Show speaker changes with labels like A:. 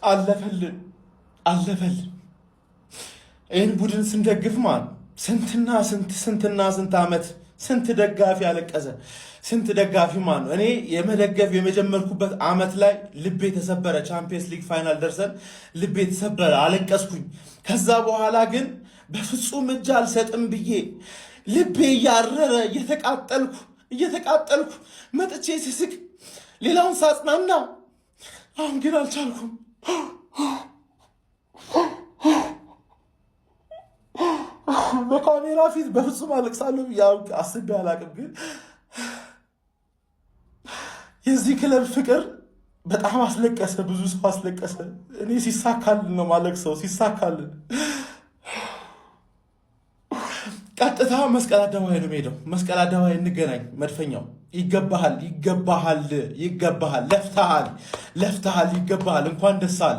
A: አለፈልን አለፈልን። ይህን ቡድን ስንደግፍ ማለት ስንትና ስንት ዓመት ስንት ደጋፊ አለቀሰ። ስንት ደጋፊ ማለት ነው። እኔ የመደገፍ የመጀመርኩበት ዓመት ላይ ልቤ ተሰበረ። ቻምፒየንስ ሊግ ፋይናል ደርሰን ልቤ ተሰበረ፣ አለቀስኩኝ። ከዛ በኋላ ግን በፍጹም እጅ አልሰጥም ብዬ ልቤ እያረረ እየተቃጠልኩ መጥቼ ስስቅ ሌላውን ሳጽናና፣ አሁን ግን አልቻልኩም። በካሜራ ፊት በፍጹም አለቅሳለሁ አስቤ አላቅም። ግን የዚህ ክለብ ፍቅር በጣም አስለቀሰ፣ ብዙ ሰው አስለቀሰ። እኔ ሲሳካልን ነው ማለቅሰው፣ ሲሳካልን ቀጥታ መስቀል አደባባይ ነው የምሄደው። መስቀል አደባባይ እንገናኝ። መድፈኛው ይገባሃል፣ ለፍተሃል፣ ይገባሃል፣ እንኳን ደስ አለ።